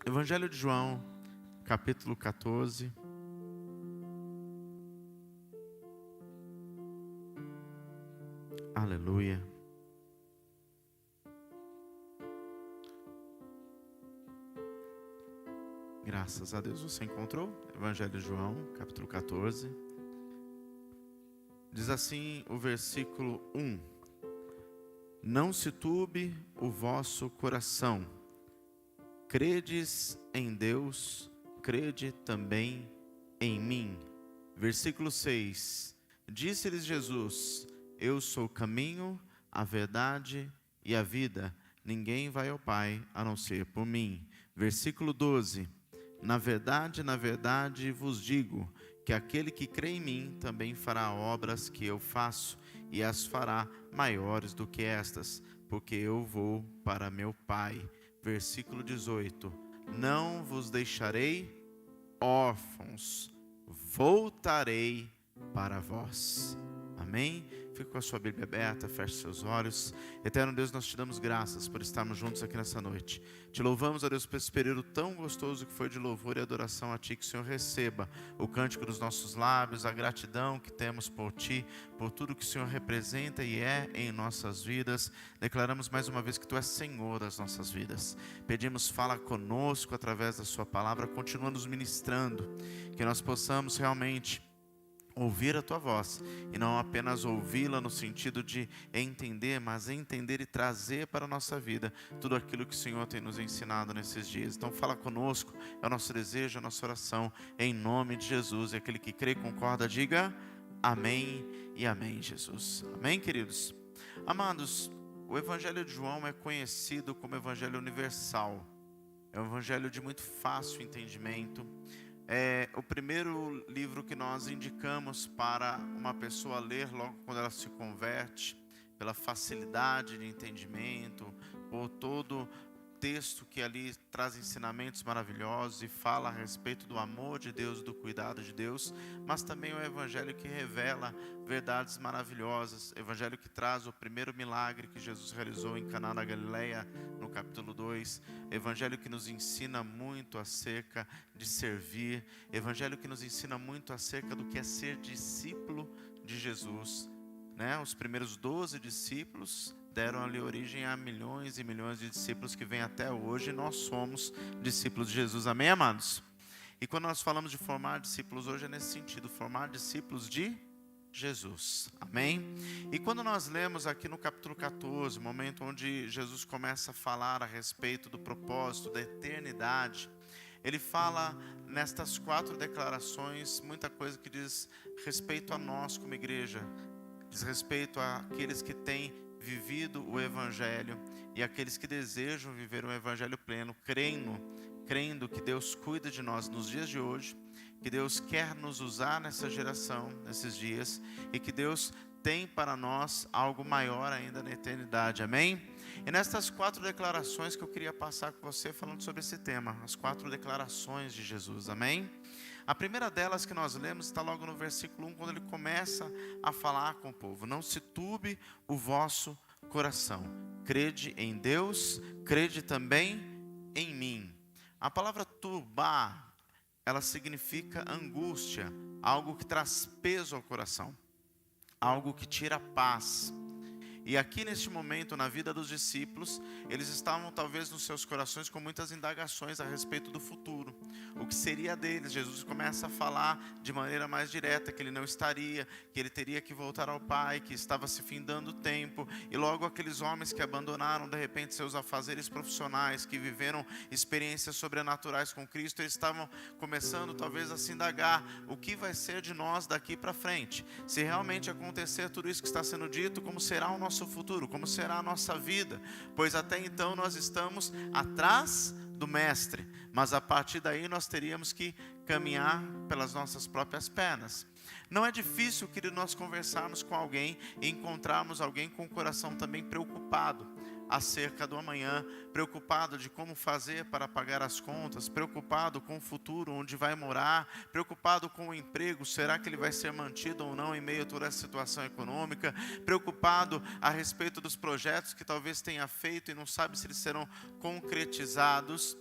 Evangelho de João, capítulo 14. Aleluia. Graças a Deus você encontrou. Evangelho de João, capítulo 14. Diz assim o versículo 1. Não se turbe o vosso coração. Credes em Deus, crede também em mim. Versículo 6. Disse-lhes Jesus: Eu sou o caminho, a verdade e a vida. Ninguém vai ao Pai a não ser por mim. Versículo 12. Na verdade vos digo, que aquele que crê em mim também fará obras que eu faço, e as fará maiores do que estas, porque eu vou para meu Pai. Versículo 18. Não vos deixarei órfãos, voltarei para vós. Amém? Fique com a sua Bíblia aberta, feche seus olhos. Eterno Deus, nós te damos graças por estarmos juntos aqui nessa noite. Te louvamos, ó Deus, por esse período tão gostoso que foi de louvor e adoração a Ti. Que o Senhor receba o cântico dos nossos lábios, a gratidão que temos por Ti, por tudo que o Senhor representa e é em nossas vidas. Declaramos mais uma vez que Tu és Senhor das nossas vidas. Pedimos, fala conosco através da Sua palavra, continua nos ministrando, que nós possamos realmente ouvir a Tua voz, e não apenas ouvi-la no sentido de entender, mas entender e trazer para a nossa vida tudo aquilo que o Senhor tem nos ensinado nesses dias. Então fala conosco, é o nosso desejo, a nossa oração, em nome de Jesus. E aquele que crê e concorda, diga amém e amém, Jesus. Amém, queridos? Amados, o Evangelho de João é conhecido como Evangelho universal. É um evangelho de muito fácil entendimento. É o primeiro livro que nós indicamos para uma pessoa ler logo quando ela se converte, pela facilidade de entendimento, por todo texto que ali traz ensinamentos maravilhosos e fala a respeito do amor de Deus, do cuidado de Deus, mas também é um evangelho que revela verdades maravilhosas, evangelho que traz o primeiro milagre que Jesus realizou em Caná da Galileia, no capítulo 2, evangelho que nos ensina muito acerca de servir, evangelho que nos ensina muito acerca do que é ser discípulo de Jesus, né? Os primeiros 12 discípulos deram ali origem a milhões e milhões de discípulos que vêm até hoje, e nós somos discípulos de Jesus, amém, amados? E quando nós falamos de formar discípulos hoje é nesse sentido, formar discípulos de Jesus, amém? E quando nós lemos aqui no capítulo 14, momento onde Jesus começa a falar a respeito do propósito, da eternidade, ele fala nestas 4 declarações muita coisa que diz respeito a nós como igreja, diz respeito àqueles que têm vivido o Evangelho e aqueles que desejam viver um Evangelho pleno, crendo que Deus cuida de nós nos dias de hoje, que Deus quer nos usar nessa geração, nesses dias, e que Deus tem para nós algo maior ainda na eternidade, amém? E nestas 4 declarações que eu queria passar com você falando sobre esse tema, as 4 declarações de Jesus, amém? A primeira delas que nós lemos está logo no versículo 1, quando ele começa a falar com o povo. Não se turbe o vosso coração. Crede em Deus, crede também em mim. A palavra turbar, ela significa angústia, algo que traz peso ao coração, algo que tira a paz. E aqui neste momento, na vida dos discípulos, eles estavam talvez nos seus corações com muitas indagações a respeito do futuro. O que seria deles? Jesus começa a falar de maneira mais direta que ele não estaria, que ele teria que voltar ao Pai, que estava se findando o tempo. E logo aqueles homens que abandonaram de repente seus afazeres profissionais, que viveram experiências sobrenaturais com Cristo, eles estavam começando talvez a se indagar: o que vai ser de nós daqui para frente? Se realmente acontecer tudo isso que está sendo dito, como será o nosso futuro, como será a nossa vida? Pois até então nós estamos atrás do Mestre, mas a partir daí nós teríamos que caminhar pelas nossas próprias pernas. Não é difícil, querido, nós conversarmos com alguém e encontrarmos alguém com o coração também preocupado acerca do amanhã, preocupado de como fazer para pagar as contas, preocupado com o futuro, onde vai morar, preocupado com o emprego, será que ele vai ser mantido ou não em meio a toda essa situação econômica, preocupado a respeito dos projetos que talvez tenha feito e não sabe se eles serão concretizados.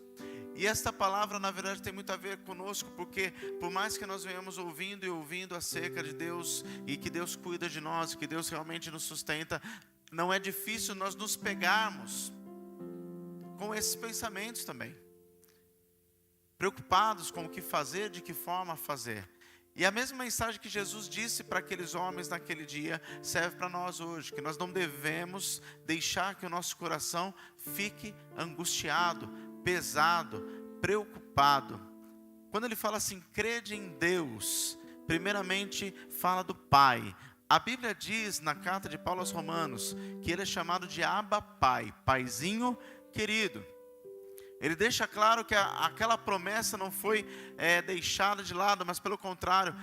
E esta palavra, na verdade, tem muito a ver conosco, porque por mais que nós venhamos ouvindo e ouvindo acerca de Deus, e que Deus cuida de nós, que Deus realmente nos sustenta, não é difícil nós nos pegarmos com esses pensamentos também, preocupados com o que fazer, de que forma fazer. E a mesma mensagem que Jesus disse para aqueles homens naquele dia, serve para nós hoje, que nós não devemos deixar que o nosso coração fique angustiado, pesado, preocupado. Quando ele fala assim, crede em Deus, primeiramente fala do Pai. A Bíblia diz na carta de Paulo aos Romanos, que ele é chamado de Abba Pai, Paizinho querido. Ele deixa claro que aquela promessa não foi deixada de lado, mas pelo contrário,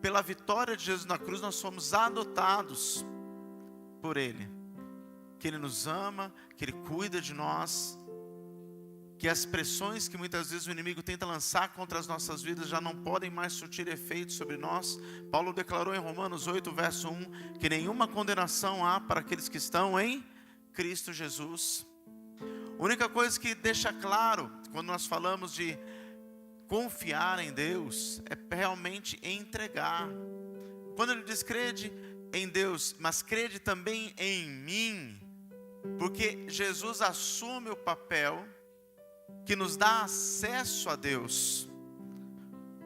pela vitória de Jesus na cruz, nós fomos adotados por Ele. Que Ele nos ama, que Ele cuida de nós, que as pressões que muitas vezes o inimigo tenta lançar contra as nossas vidas já não podem mais surtir efeito sobre nós. Paulo declarou em Romanos 8, verso 1, que nenhuma condenação há para aqueles que estão em Cristo Jesus. A única coisa que deixa claro, quando nós falamos de confiar em Deus, é realmente entregar. Quando ele diz, crede em Deus, mas crede também em mim, porque Jesus assume o papel que nos dá acesso a Deus.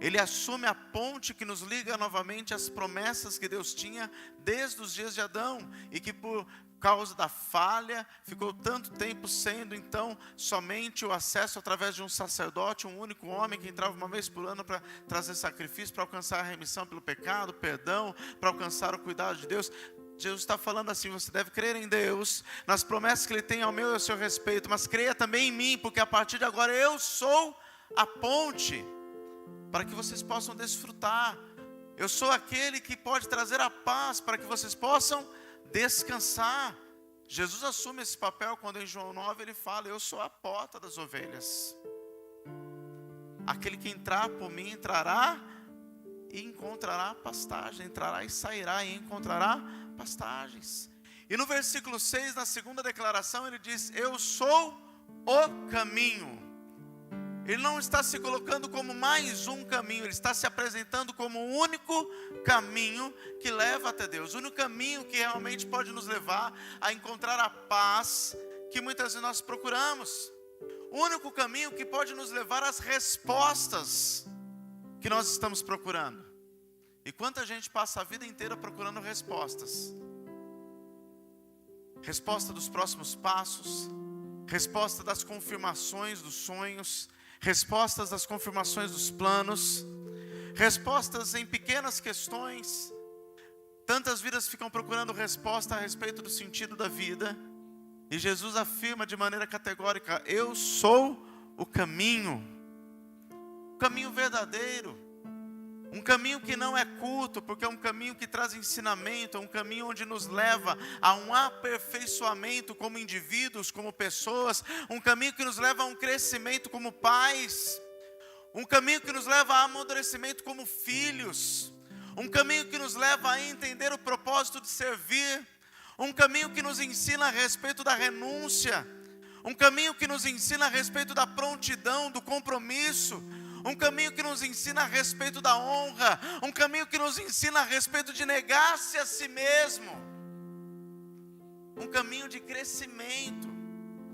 Ele assume a ponte que nos liga novamente às promessas que Deus tinha desde os dias de Adão, e que por causa da falha, ficou tanto tempo sendo então somente o acesso através de um sacerdote, um único homem que entrava uma vez por ano para trazer sacrifício, para alcançar a remissão pelo pecado, perdão, para alcançar o cuidado de Deus. Jesus está falando assim, você deve crer em Deus, nas promessas que Ele tem ao meu e ao seu respeito, mas creia também em mim, porque a partir de agora eu sou a ponte, para que vocês possam desfrutar. Eu sou aquele que pode trazer a paz, para que vocês possam descansar. Jesus assume esse papel quando em João 9 ele fala, eu sou a porta das ovelhas. Aquele que entrar por mim entrará e encontrará pastagem, entrará e sairá e encontrará pastagens. E no versículo 6, na segunda declaração, ele diz, eu sou o caminho. Ele não está se colocando como mais um caminho, ele está se apresentando como o único caminho que leva até Deus, o único caminho que realmente pode nos levar a encontrar a paz que muitas vezes nós procuramos, o único caminho que pode nos levar às respostas que nós estamos procurando. E quanta gente passa a vida inteira procurando respostas, resposta dos próximos passos, resposta das confirmações dos sonhos, respostas das confirmações dos planos, respostas em pequenas questões. Tantas vidas ficam procurando resposta a respeito do sentido da vida, e Jesus afirma de maneira categórica, eu sou o caminho verdadeiro, um caminho que não é curto, porque é um caminho que traz ensinamento, é um caminho onde nos leva a um aperfeiçoamento como indivíduos, como pessoas, um caminho que nos leva a um crescimento como pais, um caminho que nos leva a amadurecimento como filhos, um caminho que nos leva a entender o propósito de servir, um caminho que nos ensina a respeito da renúncia, um caminho que nos ensina a respeito da prontidão, do compromisso, um caminho que nos ensina a respeito da honra, um caminho que nos ensina a respeito de negar-se a si mesmo, um caminho de crescimento,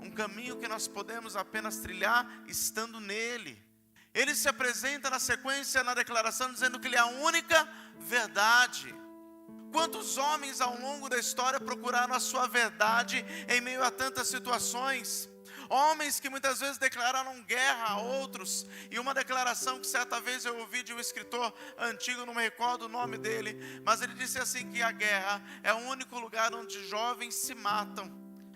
um caminho que nós podemos apenas trilhar estando nele. Ele se apresenta na sequência, na declaração, dizendo que Ele é a única verdade. Quantos homens ao longo da história procuraram a sua verdade em meio a tantas situações? Homens que muitas vezes declararam guerra a outros. E uma declaração que certa vez eu ouvi de um escritor antigo, não me recordo o nome dele, mas ele disse assim, que a guerra é o único lugar onde jovens se matam.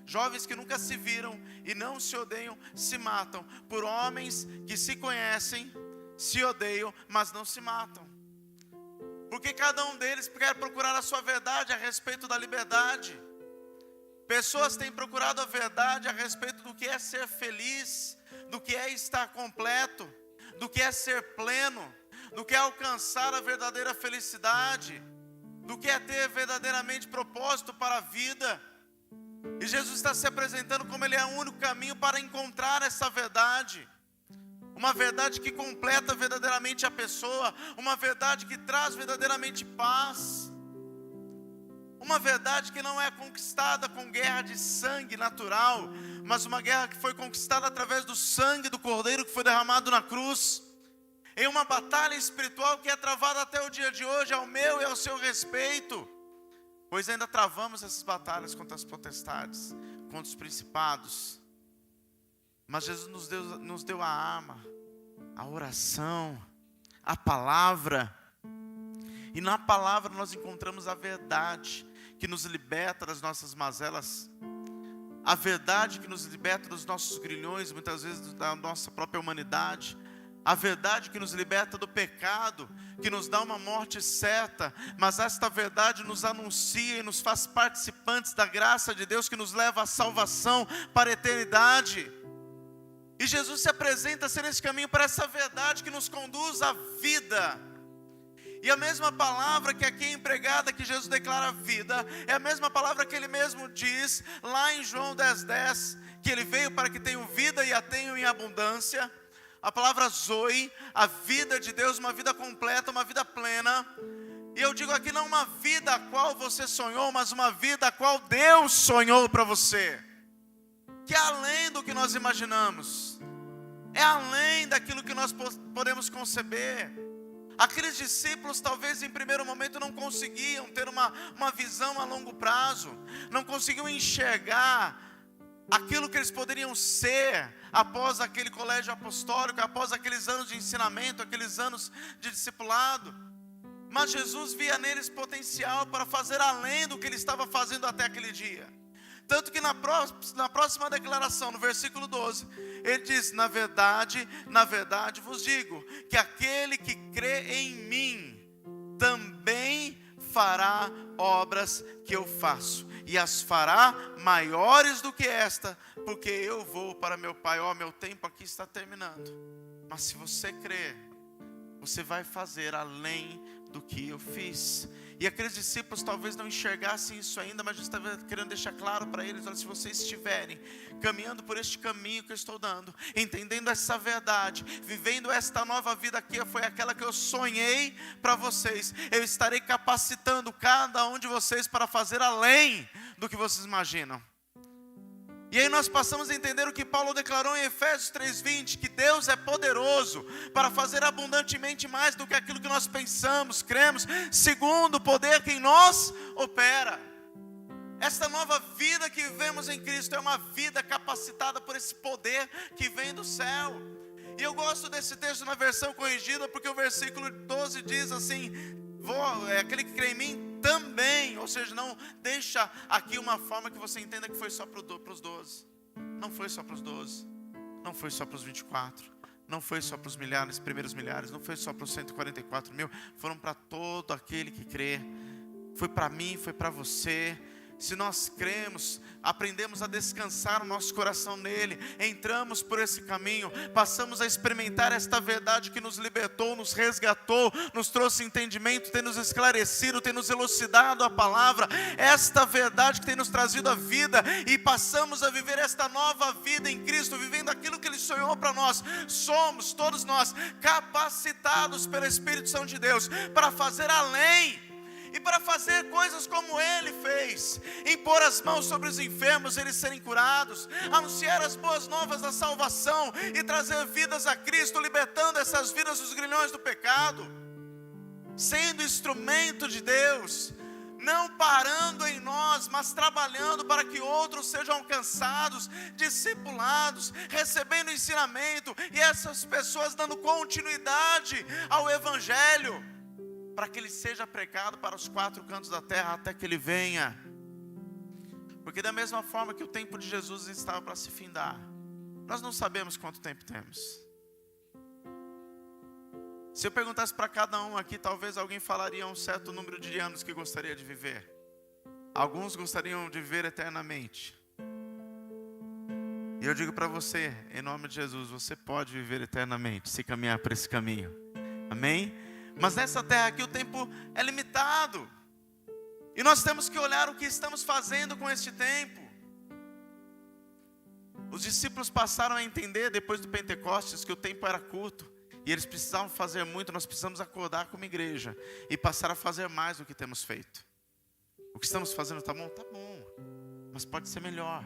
Jovens que nunca se viram e não se odeiam, se matam por homens que se conhecem, se odeiam, mas não se matam. Porque cada um deles quer procurar a sua verdade a respeito da liberdade. Pessoas têm procurado a verdade a respeito do que é ser feliz, do que é estar completo, do que é ser pleno, do que é alcançar a verdadeira felicidade, do que é ter verdadeiramente propósito para a vida. E Jesus está se apresentando como Ele é o único caminho para encontrar essa verdade. uma verdade que completa verdadeiramente a pessoa, uma verdade que traz verdadeiramente paz, uma verdade que não é conquistada com guerra de sangue natural, mas uma guerra que foi conquistada através do sangue do Cordeiro que foi derramado na cruz, em uma batalha espiritual que é travada até o dia de hoje, ao meu e ao seu respeito, pois ainda travamos essas batalhas contra as potestades, contra os principados. Mas Jesus nos deu a arma, a oração, a palavra. E na palavra nós encontramos a verdade que nos liberta das nossas mazelas. A verdade que nos liberta dos nossos grilhões, muitas vezes da nossa própria humanidade. A verdade que nos liberta do pecado, que nos dá uma morte certa. Mas esta verdade nos anuncia e nos faz participantes da graça de Deus que nos leva à salvação para a eternidade. E Jesus se apresenta ser esse caminho para essa verdade que nos conduz à vida. E a mesma palavra que aqui é empregada, que Jesus declara vida, é a mesma palavra que Ele mesmo diz lá em João 10:10, que Ele veio para que tenham vida e a tenham em abundância. A palavra Zoe, a vida de Deus, uma vida completa, uma vida plena. E eu digo aqui não uma vida a qual você sonhou, mas uma vida a qual Deus sonhou para você. Que é além do que nós imaginamos, é além daquilo que nós podemos conceber. Aqueles discípulos talvez em primeiro momento não conseguiam ter uma visão a longo prazo, não conseguiam enxergar aquilo que eles poderiam ser após aquele colégio apostólico, após aqueles anos de ensinamento, aqueles anos de discipulado. Mas Jesus via neles potencial para fazer além do que ele estava fazendo até aquele dia. Tanto que na próxima declaração, no versículo 12, ele diz: na verdade vos digo, que aquele que crê em mim, também fará obras que eu faço, e as fará maiores do que esta, porque eu vou para meu Pai. Meu tempo aqui está terminando, mas se você crer, você vai fazer além do que eu fiz. E aqueles discípulos talvez não enxergassem isso ainda, mas Jesus estava querendo deixar claro para eles: olha, se vocês estiverem caminhando por este caminho que eu estou dando, entendendo essa verdade, vivendo esta nova vida aqui, foi aquela que eu sonhei para vocês, eu estarei capacitando cada um de vocês para fazer além do que vocês imaginam. E aí nós passamos a entender o que Paulo declarou em Efésios 3:20, que Deus é poderoso para fazer abundantemente mais do que aquilo que nós pensamos, cremos, segundo o poder que em nós opera. Esta nova vida que vivemos em Cristo é uma vida capacitada por esse poder que vem do céu. E eu gosto desse texto na versão corrigida, porque o versículo 12 diz assim: aquele que crê em mim também, ou seja, não deixa aqui uma forma que você entenda que foi só para os 12. Não foi só para os 12, não foi só para os 24, não foi só para os primeiros milhares, não foi só para os 144 mil, foram para todo aquele que crê. Foi para mim, foi para você. Se nós cremos, aprendemos a descansar o nosso coração nele, entramos por esse caminho, passamos a experimentar esta verdade que nos libertou, nos resgatou, nos trouxe entendimento, tem nos esclarecido, tem nos elucidado a palavra, esta verdade que tem nos trazido a vida, e passamos a viver esta nova vida em Cristo, vivendo aquilo que Ele sonhou para nós. Somos, todos nós, capacitados pelo Espírito Santo de Deus para fazer além, e para fazer coisas como Ele fez: impor as mãos sobre os enfermos, eles serem curados, anunciar as boas novas da salvação e trazer vidas a Cristo, libertando essas vidas dos grilhões do pecado, sendo instrumento de Deus, não parando em nós, mas trabalhando para que outros sejam alcançados, discipulados, recebendo ensinamento, e essas pessoas dando continuidade ao Evangelho, para que ele seja pregado para os 4 cantos da terra até que ele venha. Porque da mesma forma que o tempo de Jesus estava para se findar, nós não sabemos quanto tempo temos. Se eu perguntasse para cada um aqui, talvez alguém falaria um certo número de anos que gostaria de viver. Alguns gostariam de viver eternamente. E eu digo para você, em nome de Jesus, você pode viver eternamente se caminhar por esse caminho. Amém? Mas nessa terra aqui o tempo é limitado. E nós temos que olhar o que estamos fazendo com este tempo. Os discípulos passaram a entender depois do Pentecostes que o tempo era curto e eles precisavam fazer muito. Nós precisamos acordar como igreja e passar a fazer mais do que temos feito. O que estamos fazendo está bom? Está bom, mas pode ser melhor.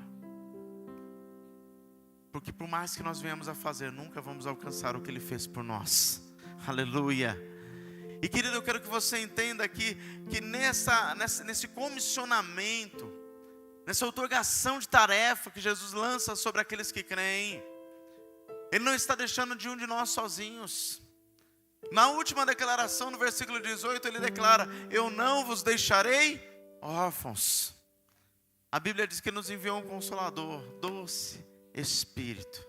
Porque por mais que nós venhamos a fazer, nunca vamos alcançar o que Ele fez por nós. Aleluia. E querido, eu quero que você entenda aqui que nesse comissionamento, nessa outorgação de tarefa que Jesus lança sobre aqueles que creem, Ele não está deixando de um de nós sozinhos. Na última declaração, no versículo 18, Ele declara: eu não vos deixarei órfãos. A Bíblia diz que Ele nos enviou um Consolador, doce Espírito,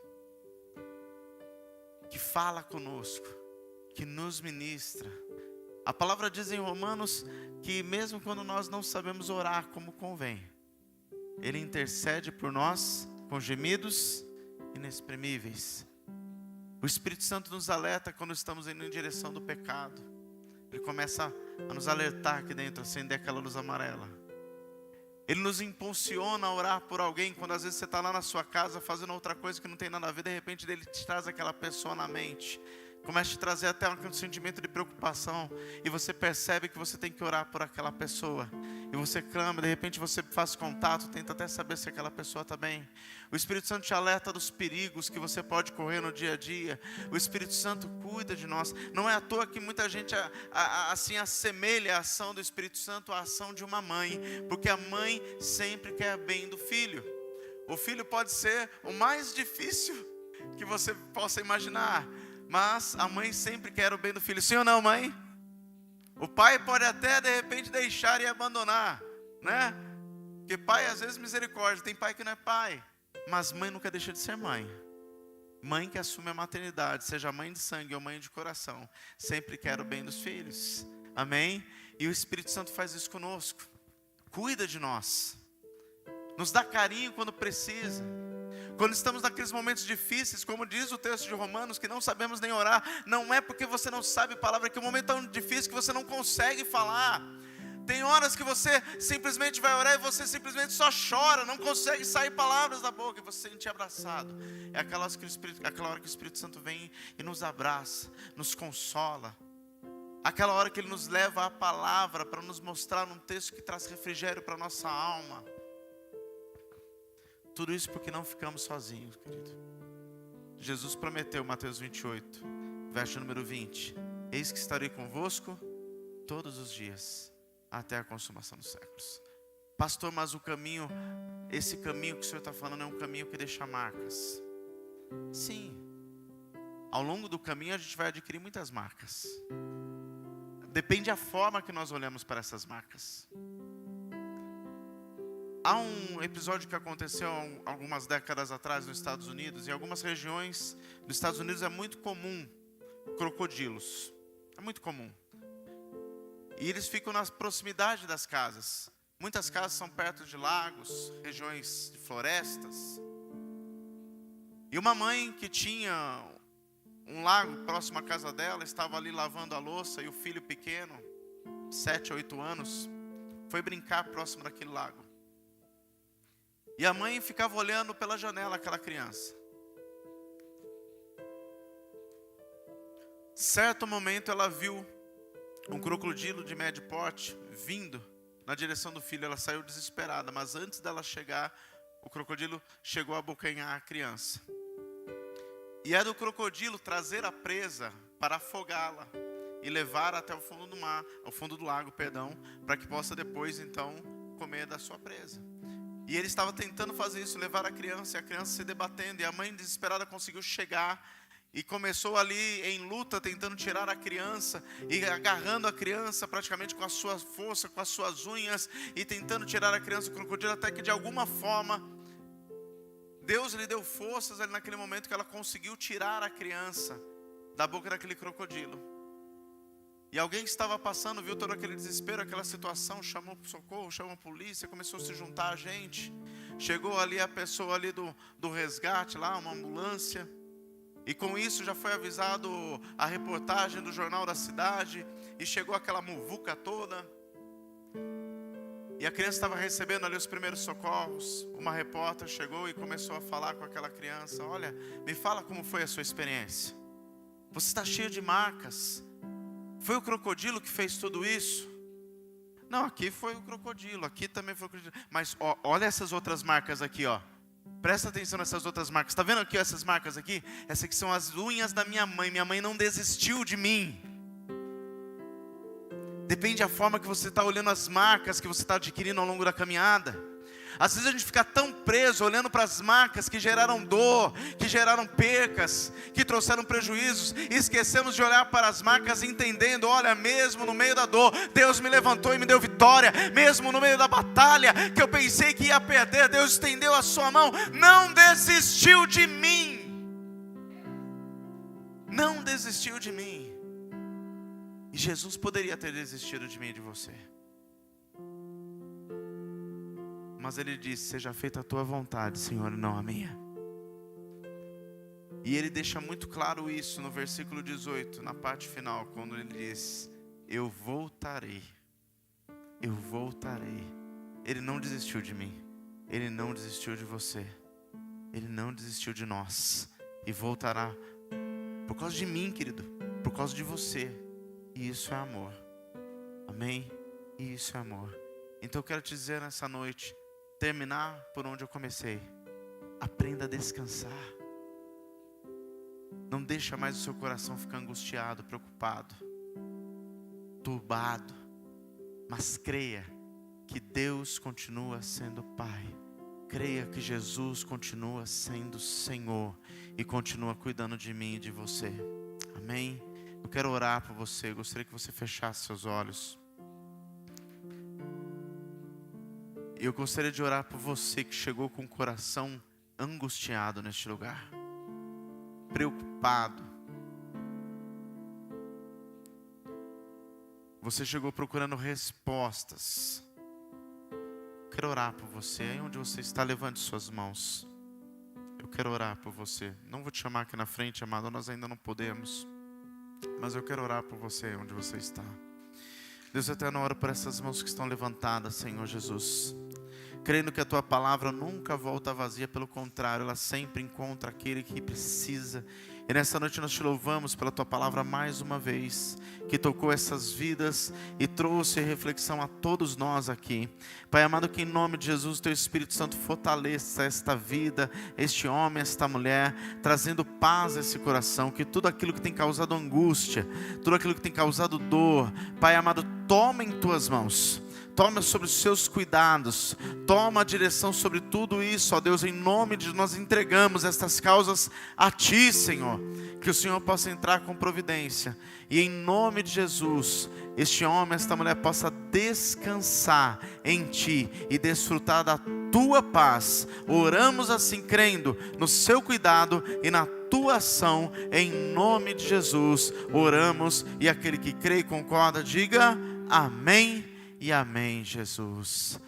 que fala conosco, que nos ministra. A palavra diz em Romanos que mesmo quando nós não sabemos orar como convém, Ele intercede por nós com gemidos inexprimíveis. O Espírito Santo nos alerta quando estamos indo em direção do pecado. Ele começa a nos alertar aqui dentro, acender aquela luz amarela. Ele nos impulsiona a orar por alguém, quando às vezes você está lá na sua casa fazendo outra coisa que não tem nada a ver, de repente Ele te traz aquela pessoa na mente. Começa a te trazer até um sentimento de preocupação. E você percebe que você tem que orar por aquela pessoa. E você clama, de repente você faz contato, tenta até saber se aquela pessoa está bem. O Espírito Santo te alerta dos perigos que você pode correr no dia a dia. O Espírito Santo cuida de nós. Não é à toa que muita gente assim assemelha a ação do Espírito Santo à ação de uma mãe. Porque a mãe sempre quer bem do filho. O filho pode ser o mais difícil que você possa imaginar, mas a mãe sempre quer o bem do filho. Sim ou não, mãe? O pai pode até de repente deixar e abandonar, né? Porque pai às vezes misericórdia. Tem pai que não é pai, mas mãe nunca deixa de ser mãe. Mãe que assume a maternidade, seja mãe de sangue ou mãe de coração, sempre quer o bem dos filhos. Amém? E o Espírito Santo faz isso conosco. Cuida de nós. Nos dá carinho quando precisa. Quando estamos naqueles momentos difíceis, como diz o texto de Romanos, que não sabemos nem orar, não é porque você não sabe palavra, que o momento é tão difícil que você não consegue falar. Tem horas que você simplesmente vai orar e você simplesmente só chora, não consegue sair palavras da boca e você se sente abraçado. É aquela hora que o Espírito Santo vem e nos abraça, nos consola. Aquela hora que Ele nos leva a palavra para nos mostrar um texto que traz refrigério para a nossa alma. Tudo isso porque não ficamos sozinhos, querido. Jesus prometeu, Mateus 28, verso número 20: eis que estarei convosco todos os dias, até a consumação dos séculos. Pastor, mas esse caminho que o Senhor está falando é um caminho que deixa marcas. Sim, ao longo do caminho a gente vai adquirir muitas marcas. Depende da forma que nós olhamos para essas marcas. Há um episódio que aconteceu algumas décadas atrás nos Estados Unidos. Em algumas regiões dos Estados Unidos é muito comum crocodilos. É muito comum. E eles ficam na proximidade das casas. Muitas casas são perto de lagos, regiões de florestas. E uma mãe que tinha um lago próximo à casa dela, estava ali lavando a louça, e o filho pequeno, 7 a 8 anos, foi brincar próximo daquele lago. E a mãe ficava olhando pela janela aquela criança. Certo momento ela viu um crocodilo de médio porte vindo na direção do filho. Ela saiu desesperada, mas antes dela chegar, o crocodilo chegou a abocanhar a criança. E é do crocodilo trazer a presa para afogá-la e levar até o fundo do mar, ao fundo do lago, para que possa depois então comer da sua presa. E ele estava tentando fazer isso, levar a criança, e a criança se debatendo, e a mãe desesperada conseguiu chegar, e começou ali em luta, tentando tirar a criança, e agarrando a criança praticamente com a sua força, com as suas unhas, e tentando tirar a criança do crocodilo, até que de alguma forma, Deus lhe deu forças ali naquele momento, que ela conseguiu tirar a criança da boca daquele crocodilo. E alguém que estava passando, viu todo aquele desespero, aquela situação, chamou socorro, chamou a polícia, começou a se juntar a gente. Chegou ali a pessoa ali do resgate, lá, uma ambulância. E com isso já foi avisado a reportagem do jornal da cidade. E chegou aquela muvuca toda. E a criança estava recebendo ali os primeiros socorros. Uma repórter chegou e começou a falar com aquela criança: olha, me fala como foi a sua experiência. Você está cheio de marcas. Foi o crocodilo que fez tudo isso? Não, aqui foi o crocodilo, aqui também foi o crocodilo. Mas ó, olha essas outras marcas aqui, ó. Presta atenção nessas outras marcas. Está vendo aqui essas marcas aqui? Essas aqui são as unhas da minha mãe. Minha mãe não desistiu de mim. Depende da forma que você está olhando as marcas que você está adquirindo ao longo da caminhada. Às vezes a gente fica tão preso olhando para as marcas que geraram dor, que geraram percas, que trouxeram prejuízos, e esquecemos de olhar para as marcas entendendo: olha, mesmo no meio da dor, Deus me levantou e me deu vitória. Mesmo no meio da batalha que eu pensei que ia perder, Deus estendeu a sua mão, não desistiu de mim. Não desistiu de mim. E Jesus poderia ter desistido de mim e de você. Mas Ele disse: seja feita a tua vontade, Senhor, e não a minha. E Ele deixa muito claro isso no versículo 18, na parte final, quando Ele diz: eu voltarei. Eu voltarei. Ele não desistiu de mim. Ele não desistiu de você. Ele não desistiu de nós. E voltará por causa de mim, querido. Por causa de você. E isso é amor. Amém? E isso é amor. Então eu quero te dizer nessa noite, terminar por onde eu comecei. Aprenda a descansar. Não deixa mais o seu coração ficar angustiado, preocupado, turbado. Mas creia que Deus continua sendo Pai. Creia que Jesus continua sendo Senhor e continua cuidando de mim e de você. Amém? Eu quero orar por você. Eu gostaria que você fechasse seus olhos. Eu gostaria de orar por você que chegou com o coração angustiado neste lugar, preocupado. Você chegou procurando respostas. Quero orar por você. Aí onde você está, levante suas mãos. Eu quero orar por você. Não vou te chamar aqui na frente, amado, nós ainda não podemos. Mas eu quero orar por você onde você está. Deus eterno, oro por essas mãos que estão levantadas, Senhor Jesus. Crendo que a Tua palavra nunca volta vazia, pelo contrário, ela sempre encontra aquele que precisa. E nessa noite nós te louvamos pela Tua palavra mais uma vez, que tocou essas vidas e trouxe reflexão a todos nós aqui. Pai amado, que em nome de Jesus Teu Espírito Santo fortaleça esta vida, este homem, esta mulher, trazendo paz a esse coração, que tudo aquilo que tem causado angústia, tudo aquilo que tem causado dor, Pai amado, toma em Tuas mãos. Toma sobre os seus cuidados, toma a direção sobre tudo isso, ó Deus, em nome de nós entregamos estas causas a Ti, Senhor, que o Senhor possa entrar com providência, e em nome de Jesus, este homem, esta mulher possa descansar em Ti, e desfrutar da Tua paz. Oramos assim, crendo no Seu cuidado e na Tua ação, em nome de Jesus, oramos, e aquele que crê e concorda, diga amém. E amém, Jesus.